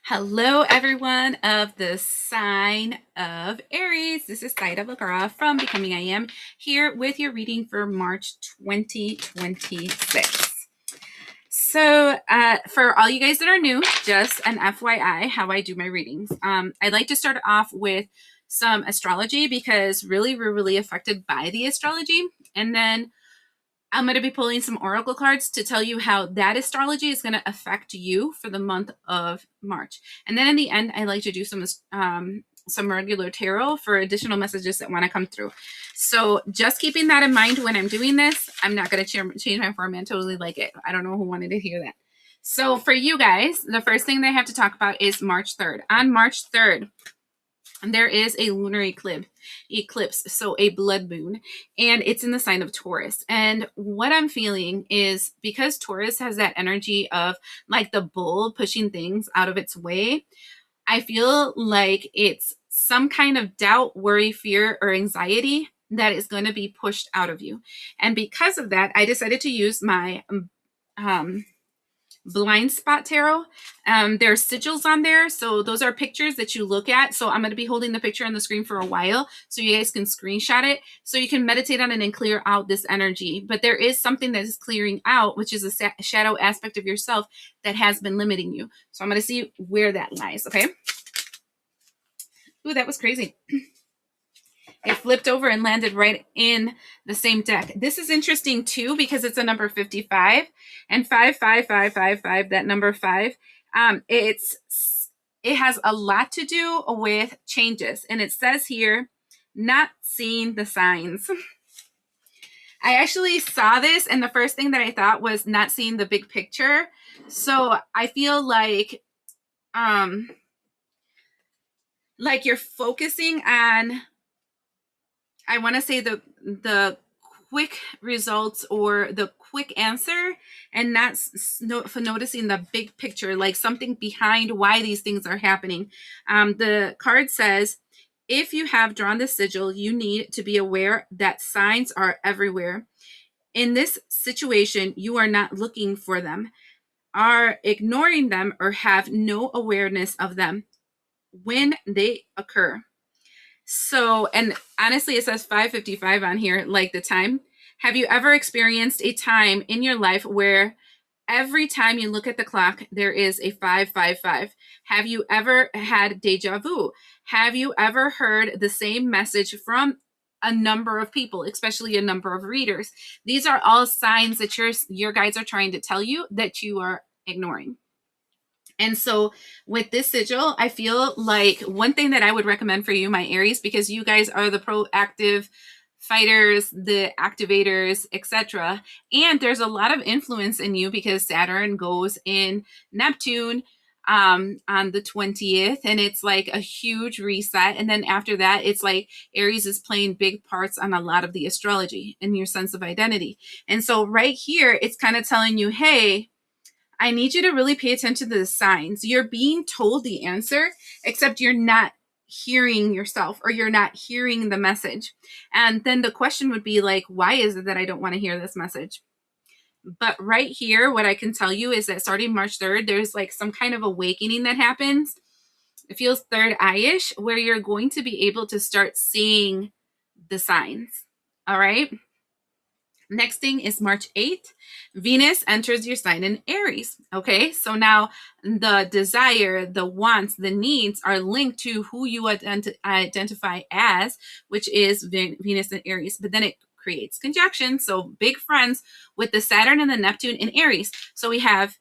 Hello, everyone of the sign of Aries. This is Zaida Velgara from Becoming I Am here with your reading for March 2026. So, for all you guys that are new, just an FYI how I do my readings. I'd like to start off with some astrology because really we're really affected by the astrology. And then I'm going to be pulling some oracle cards to tell you how that astrology is going to affect you for the month of March. And then in the end, I like to do some regular tarot for additional messages that want to come through. So just keeping that in mind when I'm doing this, I'm not going to change my format. Totally like it. I don't know who wanted to hear that. So for you guys, the first thing that I have to talk about is March 3rd. On March 3rd, there is a lunar eclipse, so a blood moon, and it's in the sign of Taurus. And what I'm feeling is because Taurus has that energy of like the bull pushing things out of its way, I feel like it's some kind of doubt, worry, fear, or anxiety that is going to be pushed out of you. And because of that, I decided to use my blind spot tarot. There's sigils on there, so those are pictures that you look at. So I'm going to be holding the picture on the screen for a while so you guys can screenshot it so you can meditate on it and clear out this energy. But there is something that is clearing out, which is a shadow aspect of yourself that has been limiting you. So I'm going to see where that lies. Okay. Ooh, that was crazy. It flipped over and landed right in the same deck. This is interesting too because it's a number 55 and 55555. That number 5. It has a lot to do with changes, and it says here, not seeing the signs. I actually saw this, and the first thing that I thought was not seeing the big picture. So I feel like you're focusing on, I want to say the quick results or the quick answer and not for noticing the big picture, like something behind why these things are happening. The card says, if you have drawn the sigil, you need to be aware that signs are everywhere. In this situation, you are not looking for them, are ignoring them, or have no awareness of them when they occur. So, and honestly, it says 5:55 on here, like the time. Have you ever experienced a time in your life where every time you look at the clock, there is a 555? Have you ever had deja vu? Have you ever heard the same message from a number of people, especially a number of readers? These are all signs that your guides are trying to tell you that you are ignoring. And so with this sigil, I feel like one thing that I would recommend for you, my Aries, because you guys are the proactive fighters, the activators, etc. And there's a lot of influence in you because Saturn goes in Neptune on the 20th, and it's like a huge reset. And then after that, it's like Aries is playing big parts on a lot of the astrology and your sense of identity. And so right here, it's kind of telling you, hey, I need you to really pay attention to the signs. You're being told the answer, except you're not hearing yourself or you're not hearing the message. And then the question would be like, why is it that I don't want to hear this message? But right here, what I can tell you is that starting March 3rd, there's like some kind of awakening that happens. It feels third eye-ish, where you're going to be able to start seeing the signs. All right. Next thing is March 8th. Venus enters your sign in Aries. Okay, so now the desire, the wants, the needs are linked to who you identify as, which is Venus in Aries. But then it creates conjunction, so big friends with the Saturn and the Neptune in Aries. So we have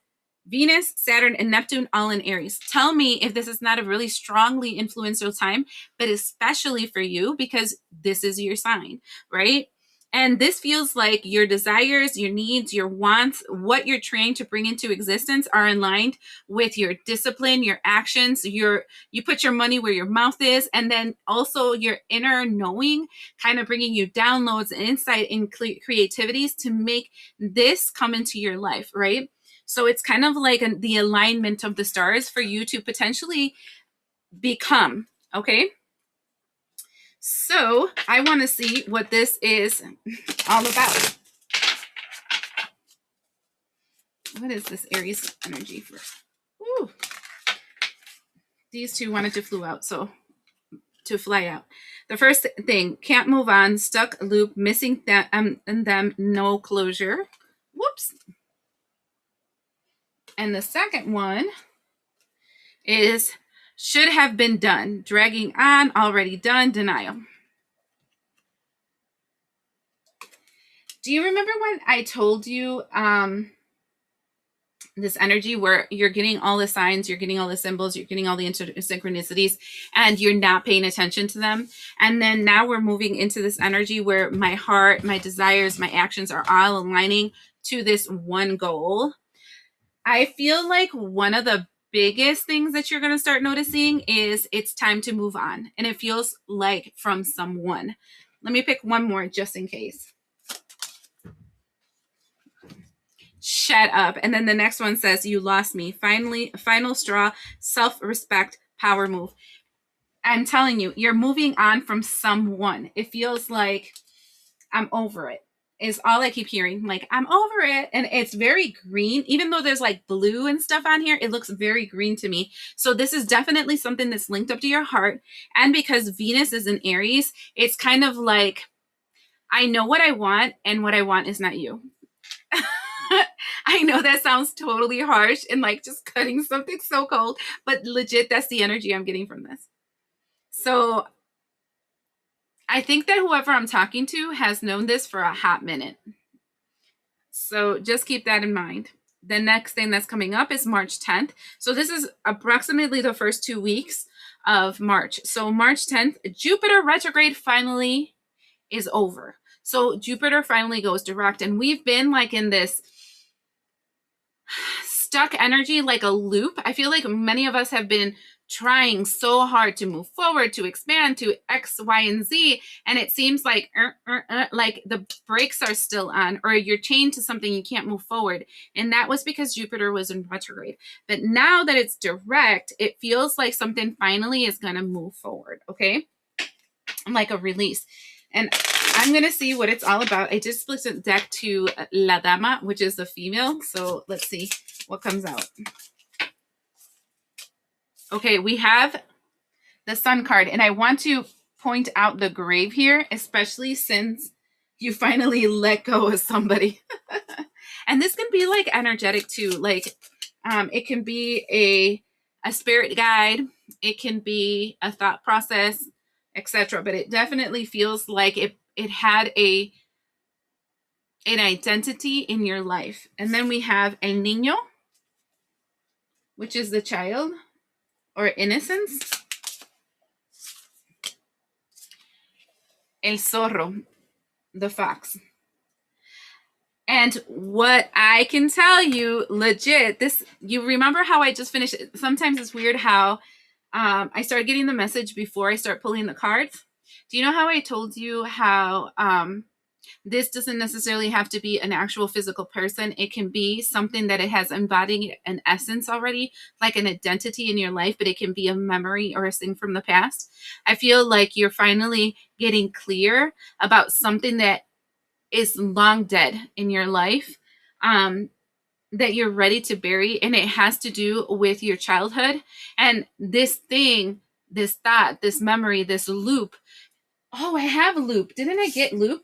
Venus, Saturn, and Neptune all in Aries. Tell me if this is not a really strongly influential time, but especially for you because this is your sign, right? And this feels like your desires, your needs, your wants, what you're trying to bring into existence are aligned with your discipline, your actions, you put your money where your mouth is, and then also your inner knowing, kind of bringing you downloads and insight and creativities to make this come into your life, right? So it's kind of like the alignment of the stars for you to potentially become, okay? So I want to see what this is all about. What is this Aries energy for? Ooh. these two wanted to fly out. The first thing, can't move on, stuck, loop, missing and them, no closure. Whoops. And the second one is should have been done, dragging on, already done, denial. Do you remember when I told you this energy where you're getting all the signs, you're getting all the symbols, you're getting all the synchronicities, and you're not paying attention to them? And then now we're moving into this energy where my heart, my desires, my actions are all aligning to this one goal. I feel like one of the biggest things that you're going to start noticing is it's time to move on. And it feels like from someone. Let me pick one more just in case. Shut up. And then the next one says, you lost me. Finally, final straw, self-respect, power move. I'm telling you, you're moving on from someone. It feels like I'm over it is all I keep hearing. Like, I'm over it. And it's very green. Even though there's like blue and stuff on here, it looks very green to me. So this is definitely something that's linked up to your heart. And because Venus is in Aries, it's kind of like, I know what I want, and what I want is not you. I know that sounds totally harsh and like just cutting something so cold, but legit, that's the energy I'm getting from this. So I think that whoever I'm talking to has known this for a hot minute. So just keep that in mind. The next thing that's coming up is March 10th. So this is approximately the first 2 weeks of March. So March 10th, Jupiter retrograde finally is over. So Jupiter finally goes direct, and we've been like in this stuck energy, like a loop. I feel like many of us have been trying so hard to move forward, to expand, to X, Y, and Z, and it seems like the brakes are still on, or you're chained to something, you can't move forward. And that was because Jupiter was in retrograde. But now that it's direct, it feels like something finally is going to move forward, okay? Like a release. And I'm going to see what it's all about. I just split the deck to La Dama, which is the female. So let's see what comes out. Okay, we have the Sun card. And I want to point out the grave here, especially since you finally let go of somebody. And this can be like energetic too. Like it can be a spirit guide. It can be a thought process, etc. But it definitely feels like it had an identity in your life. And then we have El Niño, which is the child or innocence. El Zorro, the fox. And what I can tell you, legit, this, you remember how I just finished it? Sometimes it's weird how I start getting the message before I start pulling the cards. Do you know how I told you how this doesn't necessarily have to be an actual physical person? It can be something that it has embodied an essence already, like an identity in your life, but it can be a memory or a thing from the past. I feel like you're finally getting clear about something that is long dead in your life, that you're ready to bury, and it has to do with your childhood. And this thing, this thought, this memory, this loop. Oh, I have a loop. Didn't I get loop?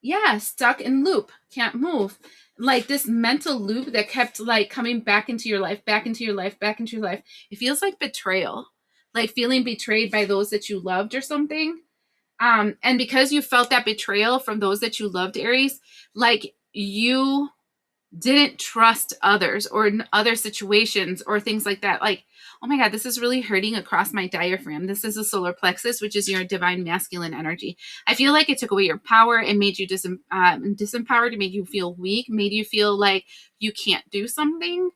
Yeah, stuck in loop, can't move. Like this mental loop that kept like coming back into your life, back into your life, back into your life. It feels like betrayal, like feeling betrayed by those that you loved or something. And because you felt that betrayal from those that you loved, Aries, like you didn't trust others or other situations or things like that. Like, oh my God, this is really hurting across my diaphragm. This is the solar plexus, which is your divine masculine energy. I feel like it took away your power. It made you disempowered. It made you feel weak, made you feel like you can't do something.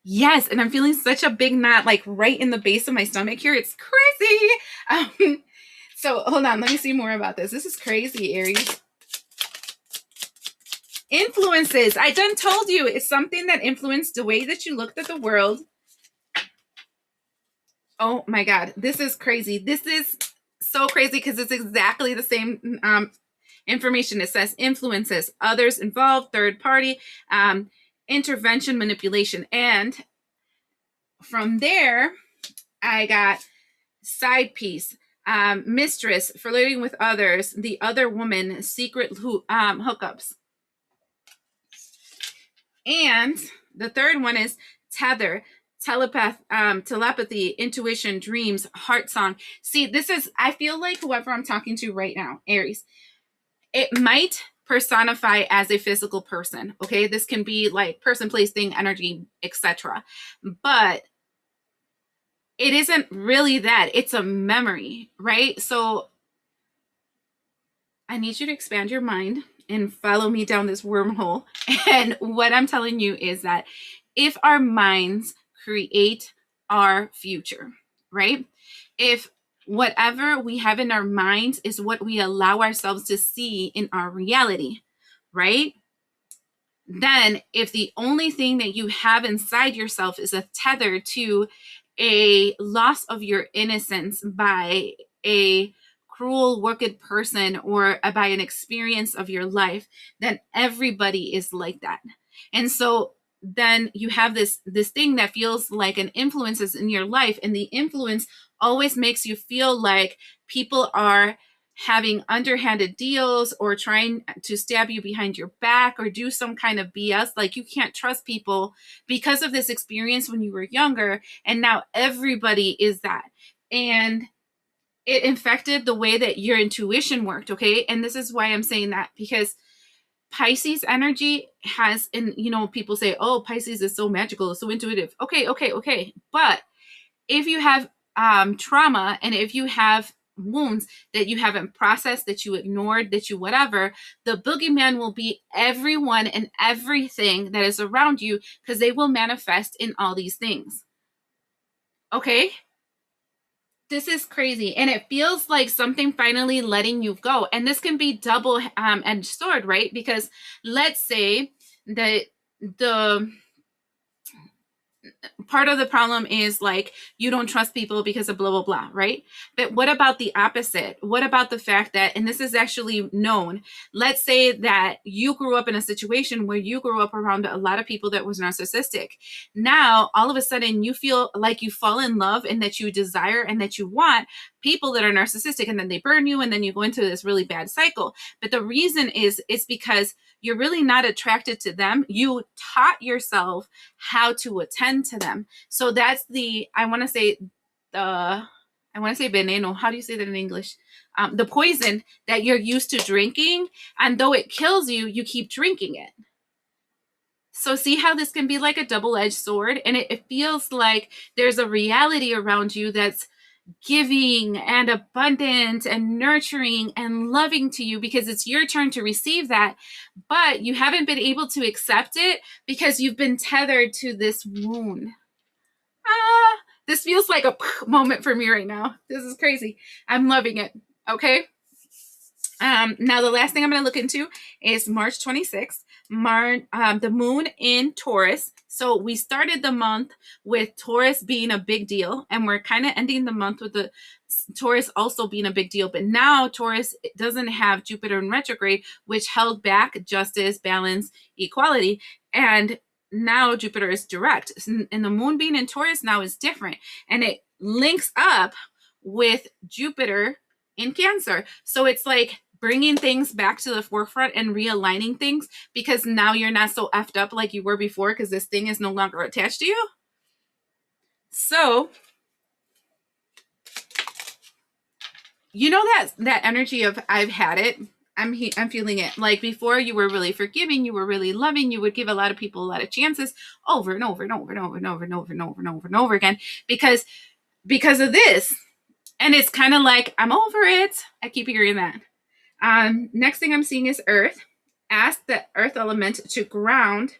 Yes, and I'm feeling such a big knot, like right in the base of my stomach here. It's crazy. So hold on, let me see more about this. This is crazy, Aries. Influences. I done told you it's something that influenced the way that you looked at the world. Oh my God, this is crazy. This is so crazy because it's exactly the same information. It says influences, others involved, third party. intervention, manipulation. And from there, I got side piece, mistress, flirting with others, the other woman, secret hookups. And the third one is tether, telepathy, intuition, dreams, heart song. See, this is, I feel like whoever I'm talking to right now, Aries, it might personify as a physical person. Okay, this can be like person, place, thing, energy, etc. But it isn't really that. It's a memory, right? So I need you to expand your mind and follow me down this wormhole. And what I'm telling you is that if our minds create our future, right? If whatever we have in our minds is what we allow ourselves to see in our reality, right? Then if the only thing that you have inside yourself is a tether to a loss of your innocence by a cruel, wicked person or by an experience of your life, then everybody is like that. And so then you have this thing that feels like an influence is in your life, and the influence always makes you feel like people are having underhanded deals or trying to stab you behind your back or do some kind of BS. Like you can't trust people because of this experience when you were younger. And now everybody is that. And it infected the way that your intuition worked. Okay. And this is why I'm saying that, because Pisces energy has, and you know, people say, oh, Pisces is so magical, so intuitive. Okay. But if you have trauma, and if you have wounds that you haven't processed, that you ignored, that you whatever, the boogeyman will be everyone and everything that is around you, because they will manifest in all these things. Okay? This is crazy. And it feels like something finally letting you go. And this can be double-edged sword, right? Because let's say that the part of the problem is like you don't trust people because of blah blah blah, right? But what about the opposite? What about the fact that, and this is actually known, let's say that you grew up in a situation where you grew up around a lot of people that was narcissistic. Now all of a sudden you feel like you fall in love and that you desire and that you want people that are narcissistic, and then they burn you, and then you go into this really bad cycle. But the reason is it's because you're really not attracted to them. You taught yourself how to attend to them. So that's I want to say veneno. How do you say that in English? The poison that you're used to drinking, and though it kills you, you keep drinking it. So see how this can be like a double-edged sword, and it feels like there's a reality around you that's giving and abundant and nurturing and loving to you because it's your turn to receive that, but you haven't been able to accept it because you've been tethered to this wound. This feels like a moment for me right now. This is crazy. I'm loving it. Okay. Now the last thing I'm going to look into is March 26th, the moon in Taurus. So we started the month with Taurus being a big deal, and we're kind of ending the month with the Taurus also being a big deal. But now Taurus doesn't have Jupiter in retrograde, which held back justice, balance, equality. And now Jupiter is direct. And the moon being in Taurus now is different. And it links up with Jupiter in Cancer. So it's like bringing things back to the forefront and realigning things, because now you're not so effed up like you were before because this thing is no longer attached to you. So you know that energy of I've had it. I'm feeling it. Like before, you were really forgiving, you were really loving, you would give a lot of people a lot of chances over and over and over and over and over and over and over and over and over again because of this. And it's kind of like, I'm over it. I keep hearing that. Next thing I'm seeing is Earth. Ask the Earth element to ground,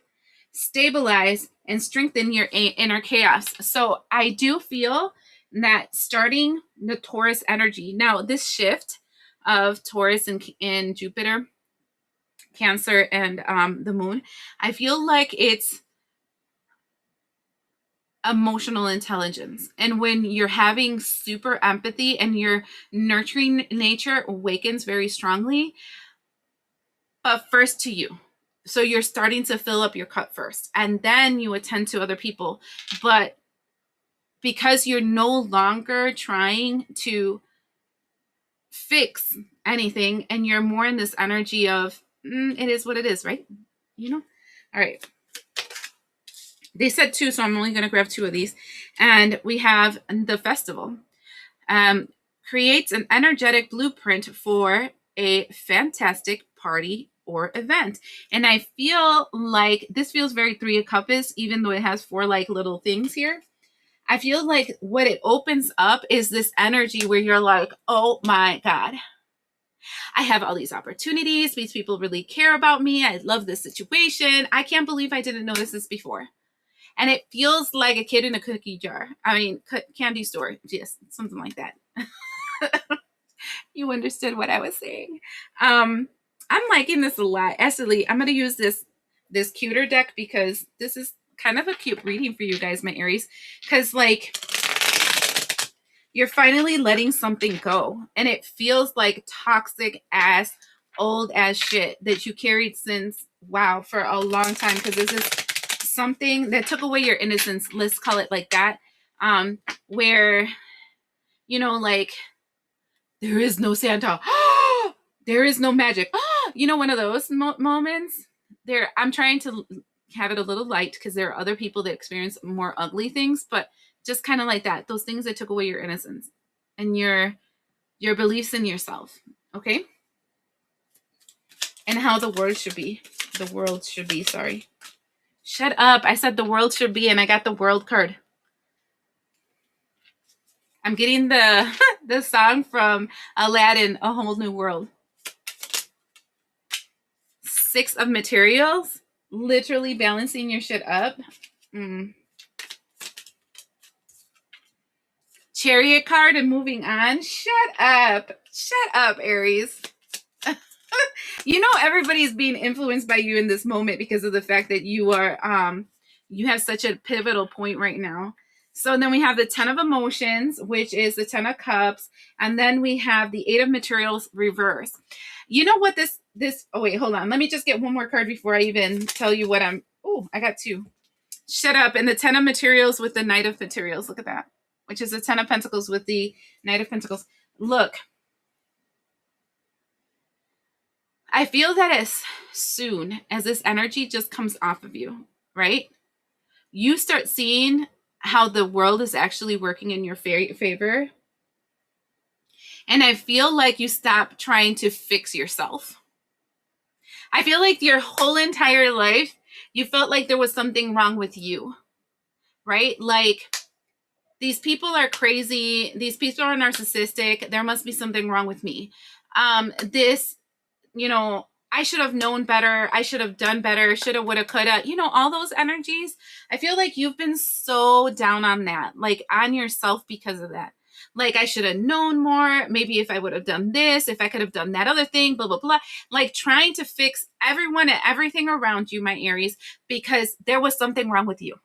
stabilize, and strengthen your inner chaos. So I do feel that starting the Taurus energy. Now, this shift of Taurus and Jupiter, Cancer, and the moon, I feel like it's emotional intelligence. And when you're having super empathy and your nurturing nature awakens very strongly, but first to you. So you're starting to fill up your cup first, and then you attend to other people. But because you're no longer trying to fix anything, and you're more in this energy of it is what it is, right? You know? All right. They said 2, so I'm only going to grab 2 of these. And we have the festival. Creates an energetic blueprint for a fantastic party or event. And I feel like this feels very 3 of Cups, even though it has 4 like little things here. I feel like what it opens up is this energy where you're like, oh my God, I have all these opportunities. These people really care about me. I love this situation. I can't believe I didn't notice this before. And it feels like a kid in a cookie jar. I mean, candy store. Yes, something like that. You understood what I was saying. I'm liking this a lot. Actually, I'm going to use this cuter deck because this is kind of a cute reading for you guys, my Aries. Because, like, you're finally letting something go. And it feels like toxic ass, old ass shit that you carried since, wow, for a long time. Because this is something that took away your innocence. Let's call it like that. Where, you know, like, there is no Santa. There is no magic. You know, one of those moments. I'm trying to have it a little light because there are other people that experience more ugly things, but just kind of like that. Those things that took away your innocence and your beliefs in yourself. Okay? And how the world should be. The world should be, sorry. Shut up. I said the world should be, and I got the world card. I'm getting the song from Aladdin, A Whole New World. 6 of materials, literally balancing your shit up. Chariot card and moving on. Shut up, Aries. You know everybody's being influenced by you in this moment because of the fact that you are you have such a pivotal point right now. So then we have the 10 of emotions, which is the 10 of cups, and then we have the 8 of materials reverse. You know what this oh wait, hold on. Let me just get one more card before I even tell you what I got 2. Shut up. And the 10 of materials with the Knight of materials. Look at that. Which is the 10 of pentacles with the Knight of pentacles. Look. I feel that as soon as this energy just comes off of you, right? You start seeing how the world is actually working in your favor. And I feel like you stop trying to fix yourself. I feel like your whole entire life, you felt like there was something wrong with you, right? Like, these people are crazy. These people are narcissistic. There must be something wrong with me. You know, I should have known better. I should have done better. Shoulda, woulda, coulda. You know, all those energies. I feel like you've been so down on that, like on yourself because of that. Like, I should have known more. Maybe if I would have done this, if I could have done that other thing, blah, blah, blah. Like, trying to fix everyone and everything around you, my Aries, because there was something wrong with you.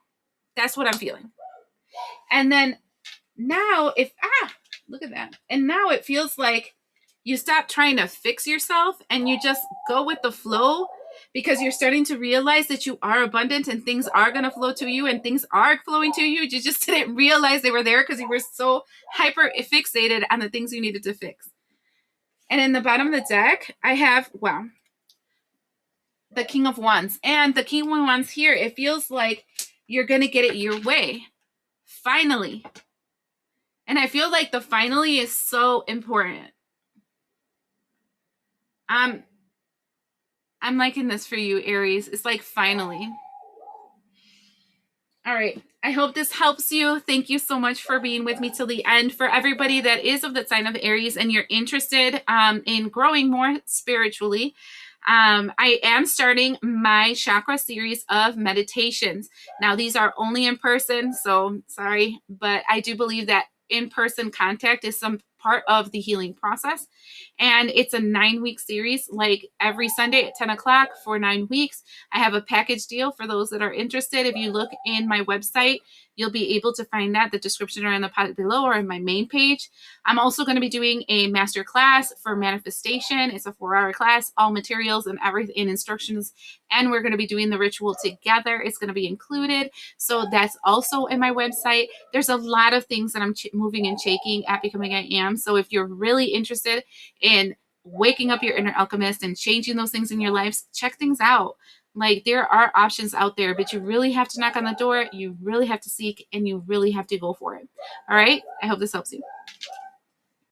That's what I'm feeling. And then now look at that. And now it feels like you stop trying to fix yourself and you just go with the flow because you're starting to realize that you are abundant and things are going to flow to you and things are flowing to you. You just didn't realize they were there because you were so hyper fixated on the things you needed to fix. And in the bottom of the deck, I have, the King of Wands. And the King of Wands here, it feels like you're going to get it your way. Finally. And I feel like the finally is so important. I'm liking this for you, Aries. It's like finally. All right. I hope this helps you. Thank you so much for being with me till the end. For everybody that is of the sign of Aries and you're interested in growing more spiritually, I am starting my chakra series of meditations. Now, these are only in person, so sorry, but I do believe that in-person contact is part of the healing process. And it's a 9-week series, like every Sunday at 10 o'clock for 9 weeks. I have a package deal for those that are interested. If you look in my website, you'll be able to find that, the description or in the pod below or in my main page. I'm also going to be doing a master class for manifestation. It's a 4-hour class, all materials and everything, instructions, and we're going to be doing the ritual together. It's going to be included. So that's also in my website. There's a lot of things that I'm moving and shaking at Becoming I Am. So if you're really interested in waking up your inner alchemist and changing those things in your lives, check things out. Like, there are options out there, but you really have to knock on the door. You really have to seek, and you really have to go for it. All right. I hope this helps you.